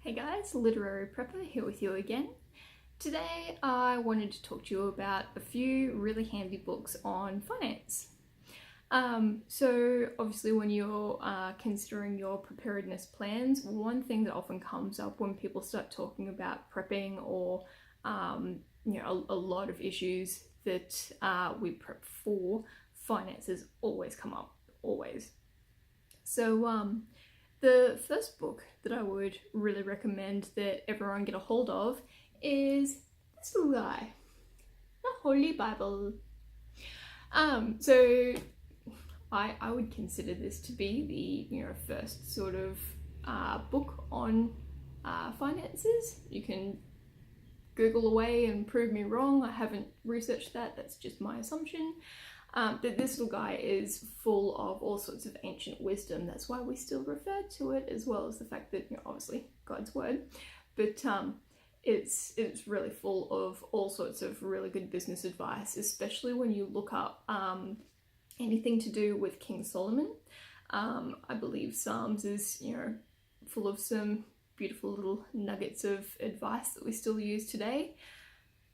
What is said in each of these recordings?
Hey guys, Literary Prepper here with you again. Today I wanted to talk to you about a few really handy books on finance. So obviously when you're considering your preparedness plans, one thing that often comes up when people start talking about prepping or a lot of issues that we prep for, finances always come up, always. So the first book that I would really recommend that everyone get a hold of is this little guy, the Holy Bible. So I would consider this to be the first sort of book on finances. You can Google away and prove me wrong. I haven't researched that. That's just my assumption. That this little guy is full of all sorts of ancient wisdom. That's why we still refer to it, as well as the fact that, obviously God's word, but it's really full of all sorts of really good business advice, especially when you look up anything to do with King Solomon. I believe Psalms is, full of some beautiful little nuggets of advice that we still use today.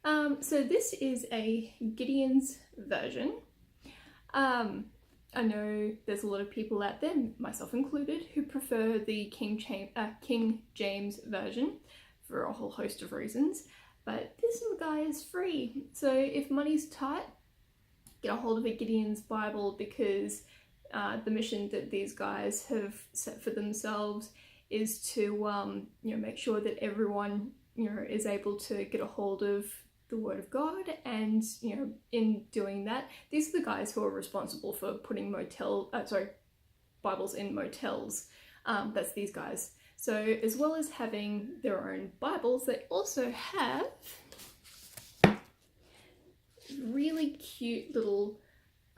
So this is a Gideon's version. I know there's a lot of people out there, myself included, who prefer the King James version for a whole host of reasons, but this little guy is free. So if money's tight, get a hold of a Gideon's Bible, because the mission that these guys have set for themselves is to make sure that everyone is able to get a hold of the Word of God, and in doing that, these are the guys who are responsible for putting Bibles in motels. That's these guys. So as well as having their own Bibles, they also have really cute little,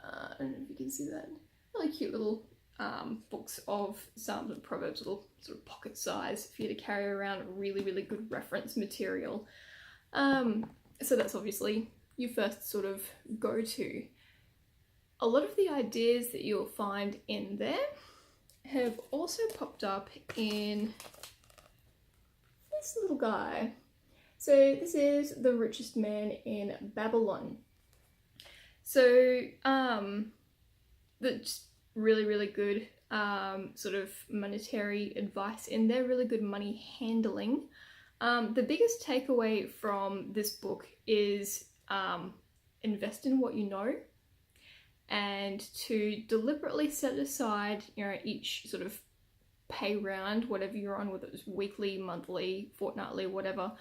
I don't know if you can see that, really cute little books of Psalms and Proverbs, little sort of pocket size for you to carry around, really, really good reference material. So that's obviously your first sort of go-to. A lot of the ideas that you'll find in there have also popped up in this little guy. So this is The Richest Man in Babylon. So that's really, really good sort of monetary advice in there, really good money handling. The biggest takeaway from this book is invest in what you know, and to deliberately set aside, each sort of pay round, whatever you're on, whether it's weekly, monthly, fortnightly, whatever,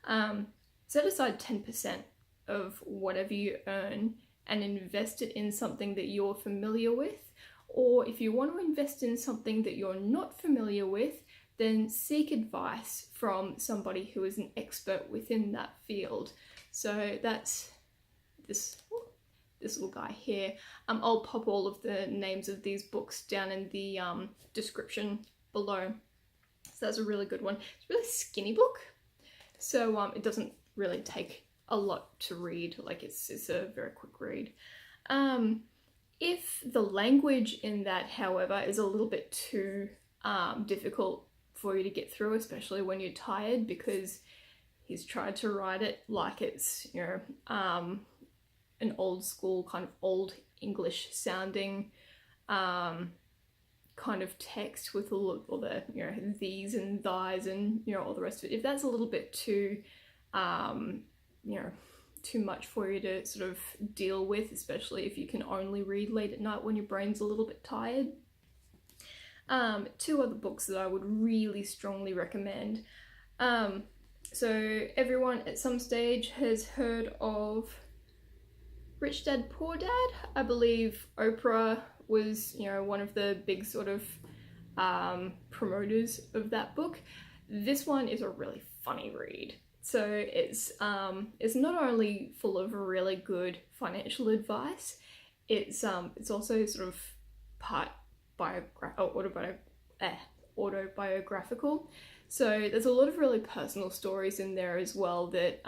set aside 10% of whatever you earn and invest it in something that you're familiar with. Or if you want to invest in something that you're not familiar with, then seek advice from somebody who is an expert within that field. So that's this little guy here. I'll pop all of the names of these books down in the description below. So that's a really good one. It's a really skinny book, so it doesn't really take a lot to read. Like it's a very quick read. If the language in that, however, is a little bit too difficult for you to get through, especially when you're tired, because he's tried to write it like it's an old school kind of old English sounding kind of text with all the these and thys and all the rest of it. If that's a little bit too too much for you to sort of deal with, especially if you can only read late at night when your brain's a little bit tired. Two other books that I would really strongly recommend. So everyone at some stage has heard of Rich Dad Poor Dad. I believe Oprah was, one of the big sort of promoters of that book. This one is a really funny read. So it's not only full of really good financial advice, it's also sort of part autobiographical. So there's a lot of really personal stories in there as well that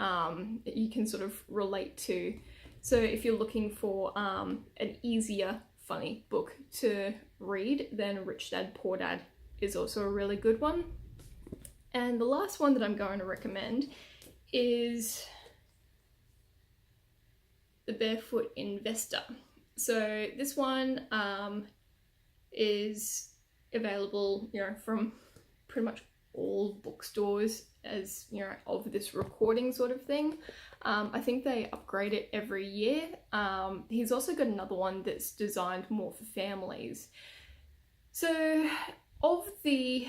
you can sort of relate to. So if you're looking for an easier, funny book to read, then Rich Dad Poor Dad is also a really good one. And the last one that I'm going to recommend is The Barefoot Investor. So this one is available, from pretty much all bookstores as, of this recording sort of thing. I think they upgrade it every year. He's also got another one that's designed more for families. So of the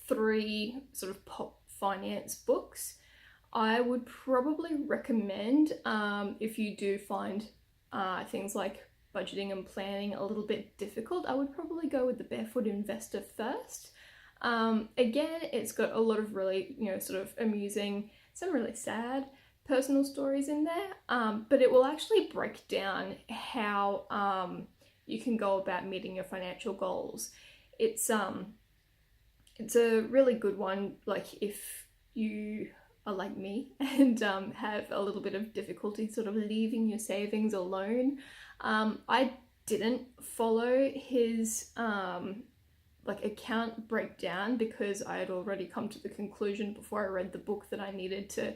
3 sort of pop finance books, I would probably recommend, if you do find things like budgeting and planning a little bit difficult, I would probably go with The Barefoot Investor first. Again, it's got a lot of really, sort of amusing, some really sad personal stories in there, but it will actually break down how you can go about meeting your financial goals. It's a really good one, like if you are like me and have a little bit of difficulty sort of leaving your savings alone. I didn't follow his account breakdown because I had already come to the conclusion before I read the book that I needed to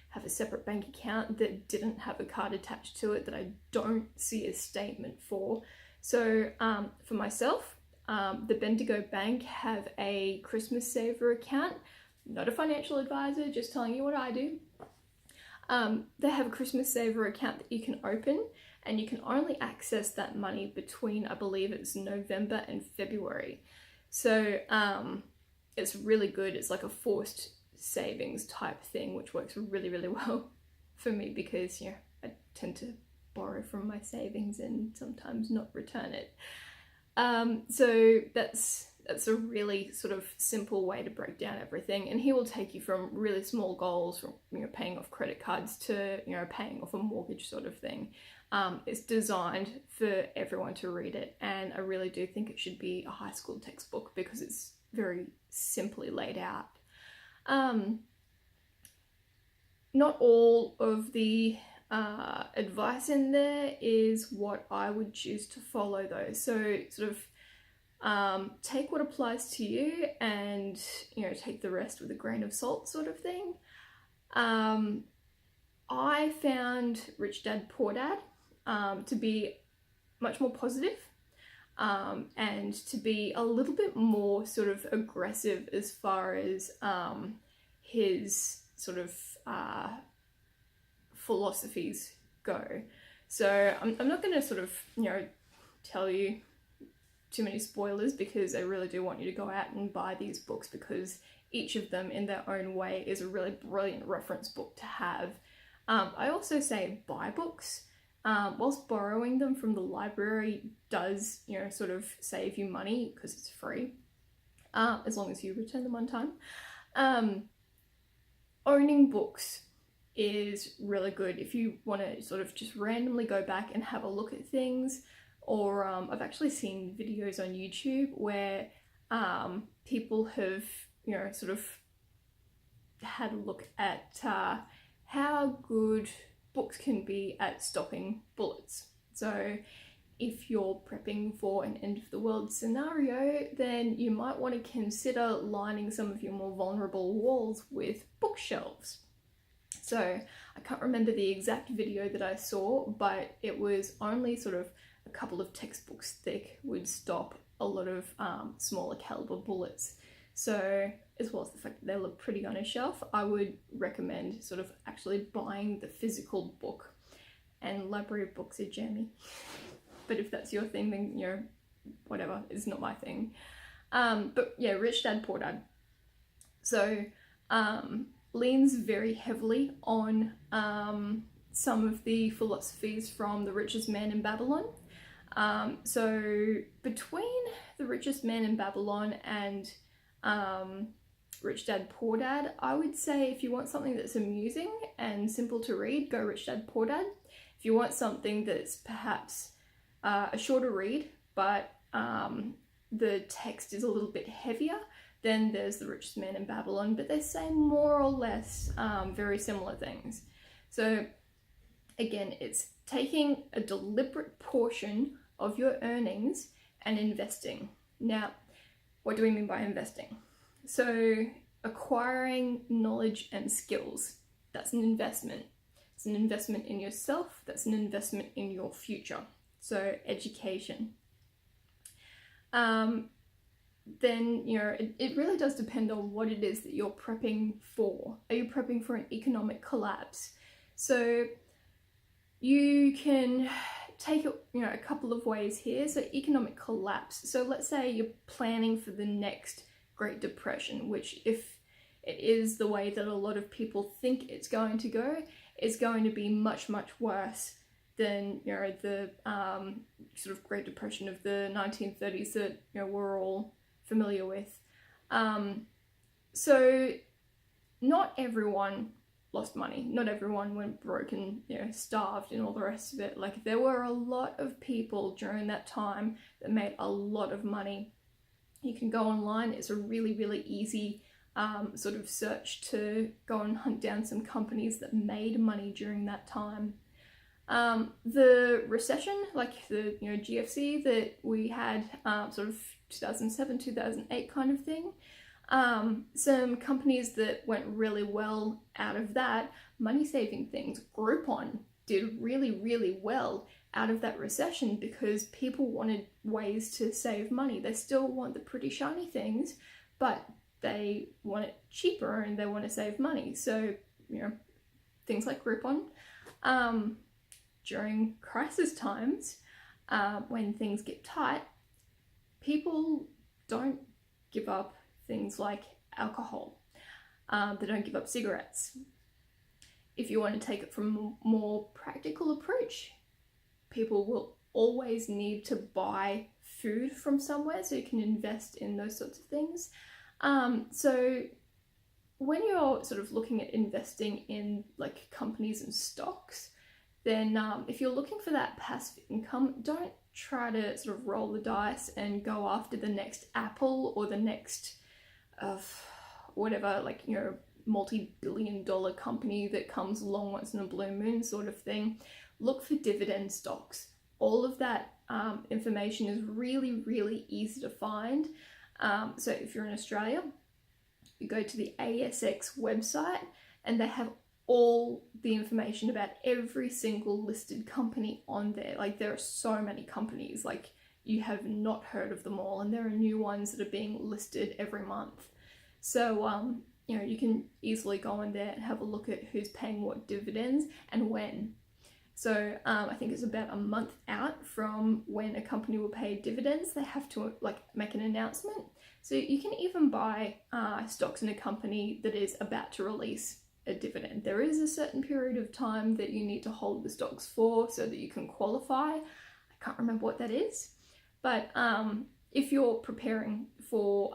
have a separate bank account that didn't have a card attached to it that I don't see a statement for. So for myself, the Bendigo Bank have a Christmas Saver account. Not a financial advisor, just telling you what I do. They have a Christmas Saver account that you can open, and you can only access that money between, I believe it's November and February. So it's really good. It's like a forced savings type thing, which works really, really well for me because, I tend to borrow from my savings and sometimes not return it. So that's a really sort of simple way to break down everything, and he will take you from really small goals, from paying off credit cards to paying off a mortgage sort of thing. It's designed for everyone to read it, and I really do think it should be a high school textbook because it's very simply laid out. Not all of the advice in there is what I would choose to follow though, so sort of take what applies to you and take the rest with a grain of salt sort of thing. I found Rich Dad Poor Dad to be much more positive, and to be a little bit more sort of aggressive as far as his sort of philosophies go. So I'm not going to sort of tell you too many spoilers because I really do want you to go out and buy these books because each of them in their own way is a really brilliant reference book to have. I also say buy books. Whilst borrowing them from the library does, sort of save you money because it's free, as long as you return them on time. Owning books is really good if you want to sort of just randomly go back and have a look at things. Or I've actually seen videos on YouTube where people have, sort of had a look at how good books can be at stopping bullets. So if you're prepping for an end of the world scenario, then you might want to consider lining some of your more vulnerable walls with bookshelves. So I can't remember the exact video that I saw, but it was only sort of a couple of textbooks thick would stop a lot of smaller caliber bullets. So as well as the fact that they look pretty on a shelf, I would recommend sort of actually buying the physical book. And library books are jammy. But if that's your thing, then whatever, it's not my thing. But yeah, Rich Dad Poor Dad. So leans very heavily on some of the philosophies from The Richest Man in Babylon. So between The Richest Man in Babylon and Rich Dad Poor Dad, I would say if you want something that's amusing and simple to read, go Rich Dad Poor Dad. If you want something that's perhaps a shorter read, but the text is a little bit heavier, then there's The Richest Man in Babylon, but they say more or less very similar things. So again, it's taking a deliberate portion of your earnings and investing. Now, what do we mean by investing? So acquiring knowledge and skills, that's an investment. It's an investment in yourself, that's an investment in your future. So education. Then, you know, it really does depend on what it is that you're prepping for. Are you prepping for an economic collapse? So you can take it, you know, a couple of ways here. So economic collapse. So let's say you're planning for the next Great Depression, which, if it is the way that a lot of people think it's going to go, is going to be much, much worse than, you know, the sort of Great Depression of the 1930s that, you know, we're all familiar with. So not everyone lost money. Not everyone went broke and, you know, starved and all the rest of it. Like, there were a lot of people during that time that made a lot of money. You can go online. It's a really, really easy sort of search to go and hunt down some companies that made money during that time. The recession, like the, you know, GFC that we had, sort of 2007, 2008 kind of thing. Some companies that went really well out of that, money-saving things. Groupon did really, really well out of that recession because people wanted ways to save money. They still want the pretty shiny things, but they want it cheaper and they want to save money. So, you know, things like Groupon. During crisis times, when things get tight, people don't give up things like alcohol. They don't give up cigarettes. If you want to take it from a more practical approach, people will always need to buy food from somewhere, so you can invest in those sorts of things. So when you're sort of looking at investing in like companies and stocks, then if you're looking for that passive income, don't try to sort of roll the dice and go after the next Apple or the next whatever, like, you know, multi-billion-dollar company that comes along once in a blue moon sort of thing. Look for dividend stocks. All of that information is really, really easy to find. So if you're in Australia, you go to the ASX website and they have all the information about every single listed company on there. Like, there are so many companies, like, you have not heard of them all, and there are new ones that are being listed every month. So, you know, you can easily go in there and have a look at who's paying what dividends and when. So I think it's about a month out from when a company will pay dividends, they have to like make an announcement. So you can even buy stocks in a company that is about to release a dividend. There is a certain period of time that you need to hold the stocks for so that you can qualify. I can't remember what that is, but if you're preparing for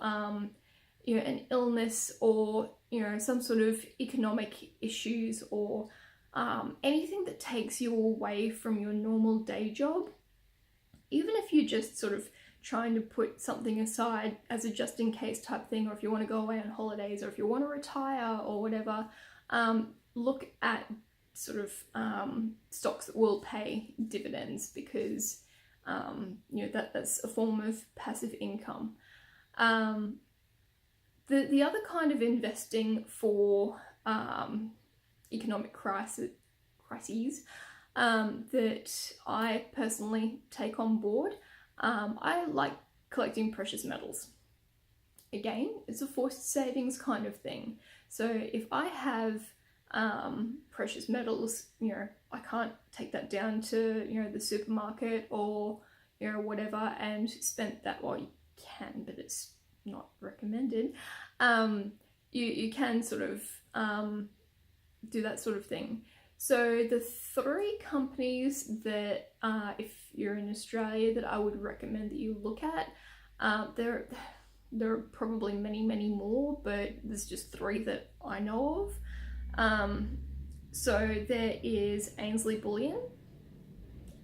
you know, an illness or, you know, some sort of economic issues or anything that takes you away from your normal day job, even if you're just sort of trying to put something aside as a just in case type thing, or if you want to go away on holidays, or if you want to retire or whatever, look at sort of stocks that will pay dividends, because you know, that's a form of passive income. The other kind of investing for economic crises that I personally take on board, I like collecting precious metals. Again, it's a forced savings kind of thing. So if I have precious metals, you know, I can't take that down to, you know, the supermarket or, you know, whatever and spend that. Well, you can, but it's not recommended. You can sort of do that sort of thing. So the three companies that, if you're in Australia, that I would recommend that you look at, there are probably many, many more, but there's just three that I know of. So there is Ainsley Bullion.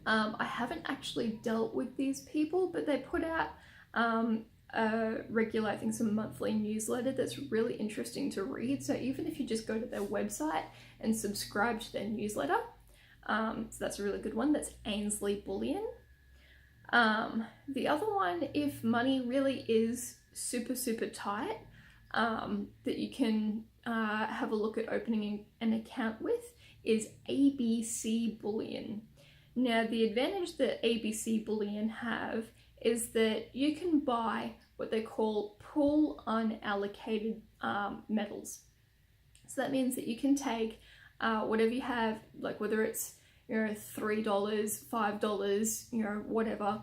I haven't actually dealt with these people, but they put out regular, I think, some monthly newsletter that's really interesting to read. So even if you just go to their website and subscribe to their newsletter, so that's a really good one. That's Ainsley Bullion. The other one, if money really is super, super tight, that you can have a look at opening an account with is ABC Bullion. Now, the advantage that ABC Bullion have is that you can buy what they call pool unallocated metals. So that means that you can take whatever you have, like whether it's $3, $5, whatever.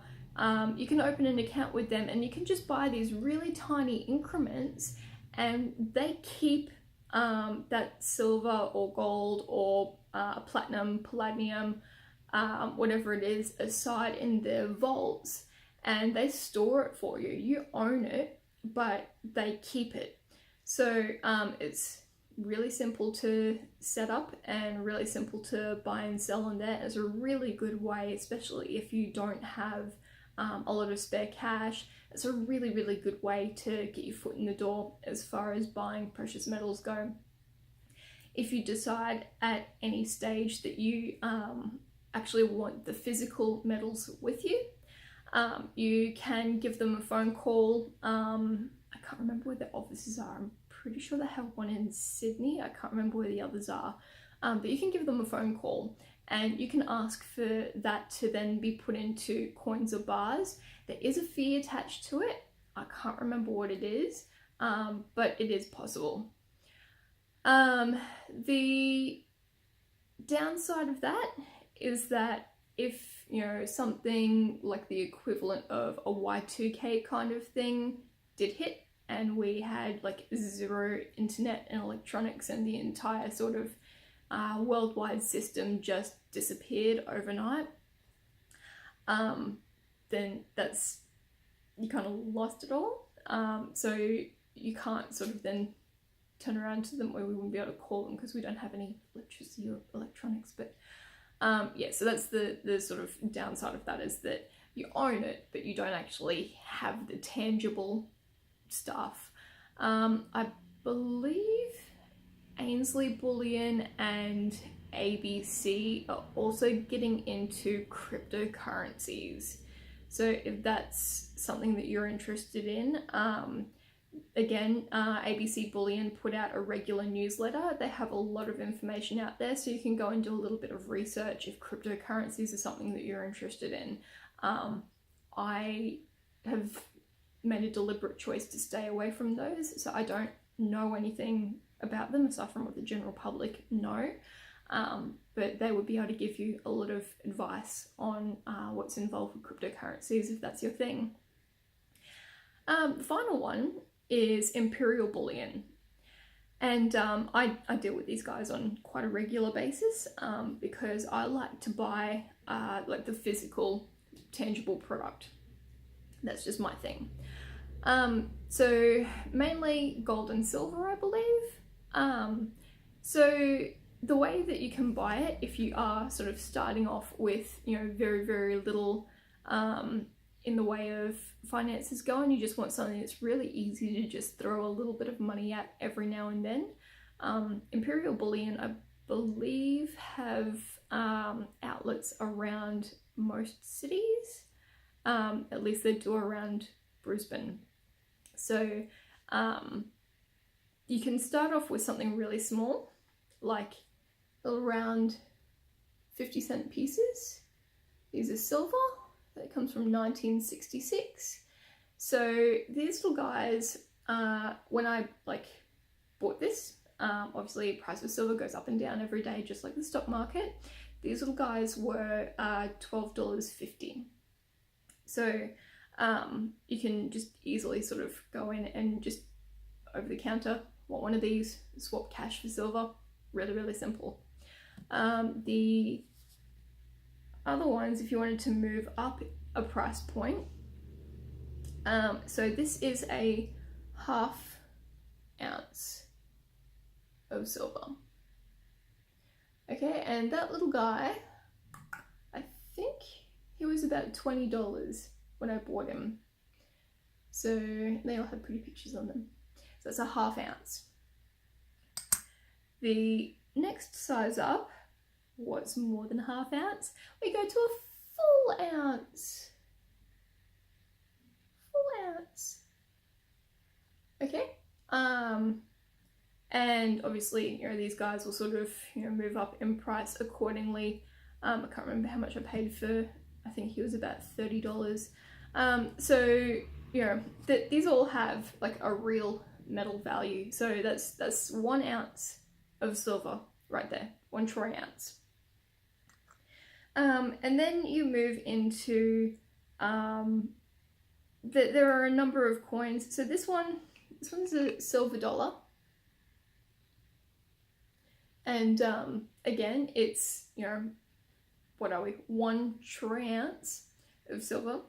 You can open an account with them and you can just buy these really tiny increments, and they keep that silver or gold or platinum, palladium, whatever it is, aside in their vaults, and they store it for you. You own it, but they keep it. So it's really simple to set up and really simple to buy and sell on there. It's a really good way, especially if you don't have a lot of spare cash. It's a really, really good way to get your foot in the door as far as buying precious metals go. If you decide at any stage that you actually want the physical metals with you, you can give them a phone call. I can't remember where their offices are. I'm pretty sure they have one in Sydney. I can't remember where the others are. But you can give them a phone call and you can ask for that to then be put into coins or bars. There is a fee attached to it. I can't remember what it is, but it is possible. The downside of that is that if something like the equivalent of a Y2K kind of thing did hit and we had like zero internet and electronics and the entire sort of worldwide system just disappeared overnight, then you kind of lost it all. So you can't sort of then turn around to them, or we wouldn't be able to call them because we don't have any electricity or electronics. But yeah, so that's the sort of downside of that, is that you own it, but you don't actually have the tangible stuff. I believe Ainsley Bullion and ABC are also getting into cryptocurrencies. So if that's something that you're interested in, again, ABC Bullion put out a regular newsletter. They have a lot of information out there, so you can go and do a little bit of research if cryptocurrencies are something that you're interested in. I have made a deliberate choice to stay away from those, so I don't know anything about them aside from what the general public know. But they would be able to give you a lot of advice on what's involved with cryptocurrencies if that's your thing. The final one is Imperial Bullion. And I deal with these guys on quite a regular basis because I like to buy like the physical, tangible product. That's just my thing. So mainly gold and silver, I believe. So the way that you can buy it, if you are sort of starting off with, very, very little in the way of finances going, you just want something that's really easy to just throw a little bit of money at every now and then. Imperial Bullion, I believe, have outlets around most cities. At least they do around Brisbane. So you can start off with something really small, like around 50-cent pieces. These are silver. That comes from 1966. So these little guys, when I bought this, obviously price of silver goes up and down every day, just like the stock market. These little guys were $12.50. So you can just easily sort of go in and just over the counter want one of these, swap cash for silver. Really, really simple. The other ones, if you wanted to move up a price point, so this is a 1/2 ounce of silver. Okay, and that little guy, I think he was about $20 when I bought him. So they all have pretty pictures on them. So it's a 1/2 ounce. The next size up, what's more than 1/2 ounce? We go to a full ounce. Full ounce. Okay, And obviously, these guys will sort of, move up in price accordingly. I can't remember how much I paid for, I think he was about $30. So, these all have like a real metal value. So that's 1 ounce of silver right there, 1 troy ounce. And then you move into, there are a number of coins. So this one's a silver dollar. And again, it's, what are we? 1 troy ounce of silver.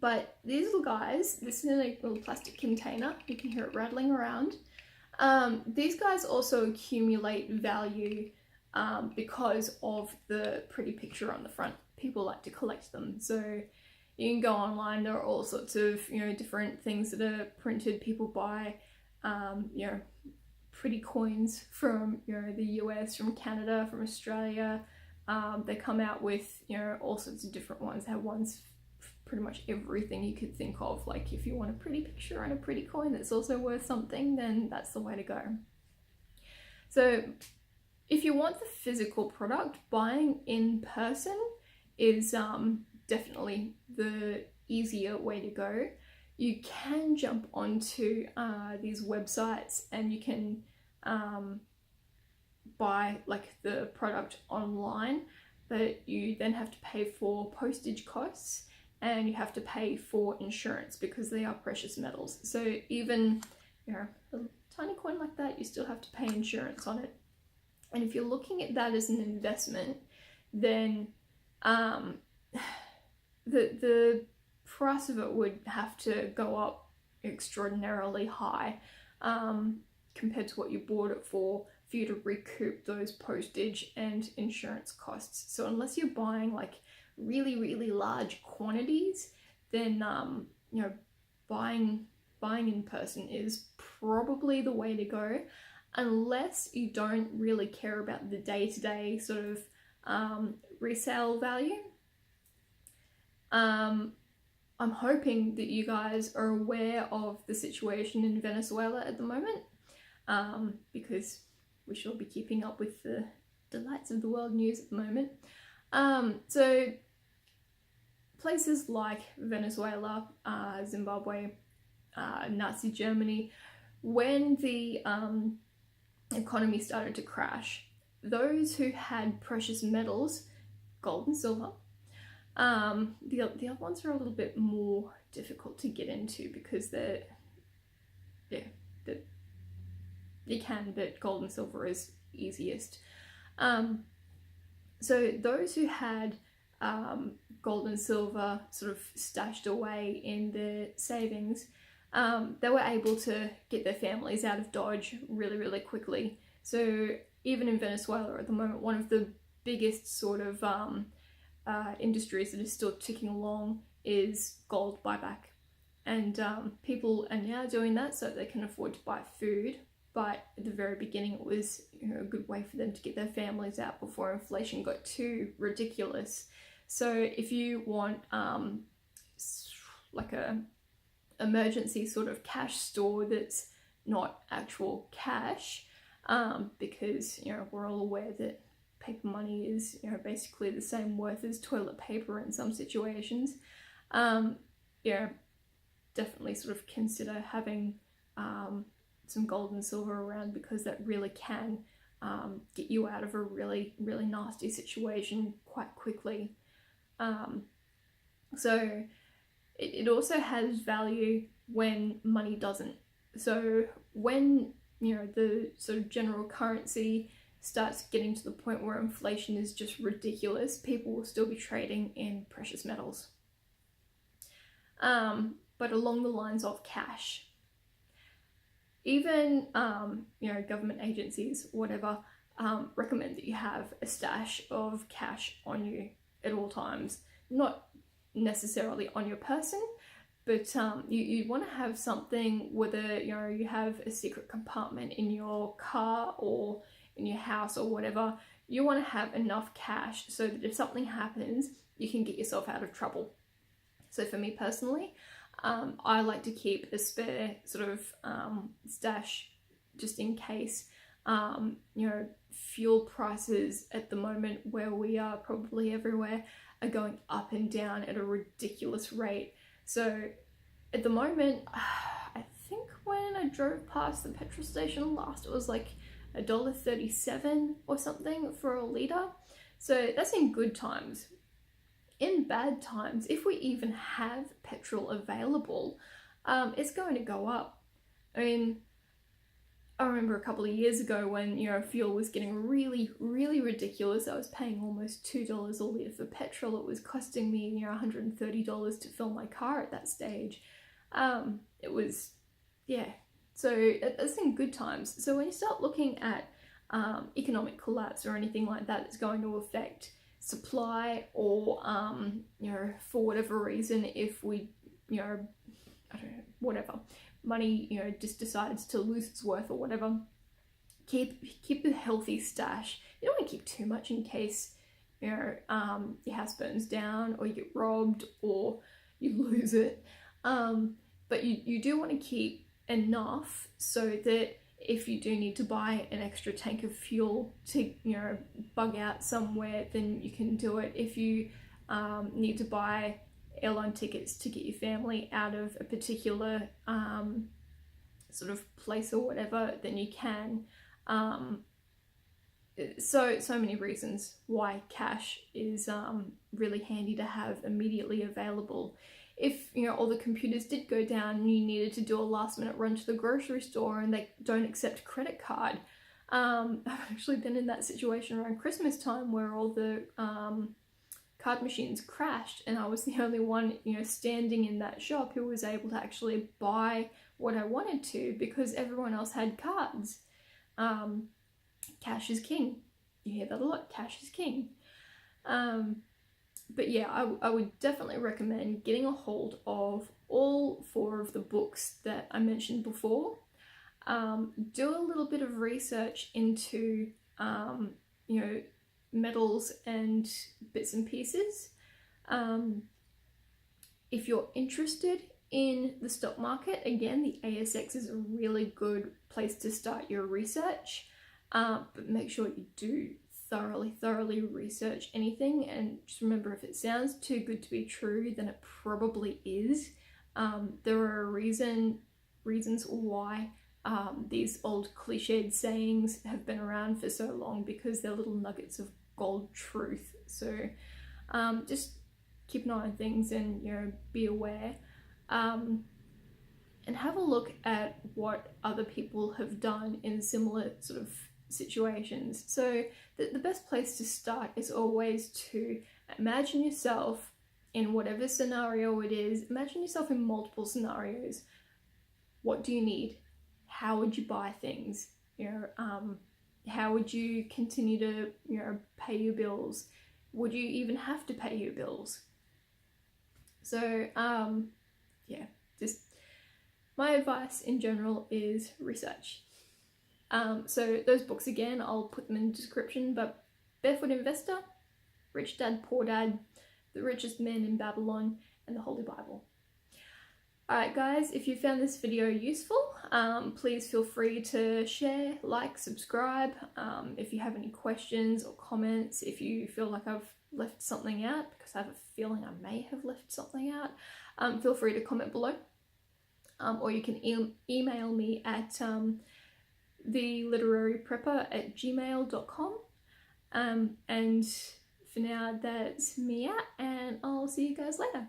But these little guys, this is in a little plastic container. You can hear it rattling around. These guys also accumulate value because of the pretty picture on the front. People like to collect them. So you can go online. There are all sorts of, different things that are printed. People buy, pretty coins from, the US, from Canada, from Australia. They come out with, all sorts of different ones. They have ones pretty much everything you could think of. Like if you want a pretty picture and a pretty coin that's also worth something, then that's the way to go. So if you want the physical product, buying in person is definitely the easier way to go. You can jump onto these websites and you can buy like the product online, but you then have to pay for postage costs and you have to pay for insurance because they are precious metals. So even, a tiny coin like that, you still have to pay insurance on it. And if you're looking at that as an investment, then the price of it would have to go up extraordinarily high compared to what you bought it for you to recoup those postage and insurance costs. So unless you're buying like really, really large quantities, then buying in person is probably the way to go, unless you don't really care about the day-to-day sort of resale value. I'm hoping that you guys are aware of the situation in Venezuela at the moment, because we should be keeping up with the delights of the world news at the moment. So places like Venezuela, Zimbabwe, Nazi Germany, when the economy started to crash, those who had precious metals, gold and silver, the other ones are a little bit more difficult to get into because you can, but gold and silver is easiest. So those who had gold and silver sort of stashed away in their savings, they were able to get their families out of Dodge really, really quickly. So even in Venezuela at the moment, one of the biggest sort of industries that is still ticking along is gold buyback. And people are now doing that so they can afford to buy food. But at the very beginning, it was a good way for them to get their families out before inflation got too ridiculous. So if you want like a emergency sort of cash store that's not actual cash, because we're all aware that paper money is basically the same worth as toilet paper in some situations, definitely sort of consider having some gold and silver around, because that really can get you out of a really, really nasty situation quite quickly. So it also has value when money doesn't. So when the sort of general currency starts getting to the point where inflation is just ridiculous, people will still be trading in precious metals, but along the lines of cash. Even government agencies, whatever, recommend that you have a stash of cash on you at all times. Not necessarily on your person, but you want to have something, whether you have a secret compartment in your car or in your house or whatever. You want to have enough cash so that if something happens, you can get yourself out of trouble. So for me personally, I like to keep a spare sort of stash just in case. You know, fuel prices at the moment where we are, probably everywhere, are going up and down at a ridiculous rate. So at the moment, I think when I drove past the petrol station last, it was like $1.37 or something for a litre. So that's in good times. In bad times, if we even have petrol available, it's going to go up. I mean, I remember a couple of years ago when, you know, fuel was getting really, really ridiculous. I was paying almost $2 a litre for petrol. It was costing me, you know, $130 to fill my car at that stage. It was, yeah. So that's in good times. So when you start looking at economic collapse or anything like that that's going to affect supply, or, you know, for whatever reason, if we, you know, I don't know, whatever, money, you know, just decides to lose its worth or whatever, keep a healthy stash. You don't want to keep too much in case, you know, your house burns down or you get robbed or you lose it. But you do want to keep enough so that if you do need to buy an extra tank of fuel to, you know, bug out somewhere, then you can do it. If you need to buy airline tickets to get your family out of a particular sort of place or whatever, then you can. So many reasons why cash is really handy to have immediately available. If, you know, all the computers did go down and you needed to do a last minute run to the grocery store and they don't accept credit card. I've actually been in that situation around Christmas time where all the card machines crashed and I was the only one, you know, standing in that shop who was able to actually buy what I wanted to because everyone else had cards. Cash is king. You hear that a lot, cash is king. But yeah, I would definitely recommend getting a hold of all 4 of the books that I mentioned before. Do a little bit of research into, you know, metals and bits and pieces. If you're interested in the stock market, again, the ASX is a really good place to start your research. But make sure you do thoroughly research anything, and just remember, if it sounds too good to be true, then it probably is. There are reasons why these old cliched sayings have been around for so long, because they're little nuggets of gold truth. So just keep an eye on things and, you know, be aware, and have a look at what other people have done in similar sort of situations. So the best place to start is always to imagine yourself in whatever scenario it is. Imagine yourself in multiple scenarios. What do you need? How would you buy things? You know, how would you continue to, you know, pay your bills? Would you even have to pay your bills? So yeah, just my advice in general is research. So those books, again, I'll put them in the description, but Barefoot Investor, Rich Dad, Poor Dad, The Richest Man in Babylon, and The Holy Bible. Alright guys, if you found this video useful, please feel free to share, like, subscribe. If you have any questions or comments, if you feel like I've left something out, because I have a feeling I may have left something out, feel free to comment below. Or you can email me at theliteraryprepper@gmail.com. And for now, that's me out, and I'll see you guys later.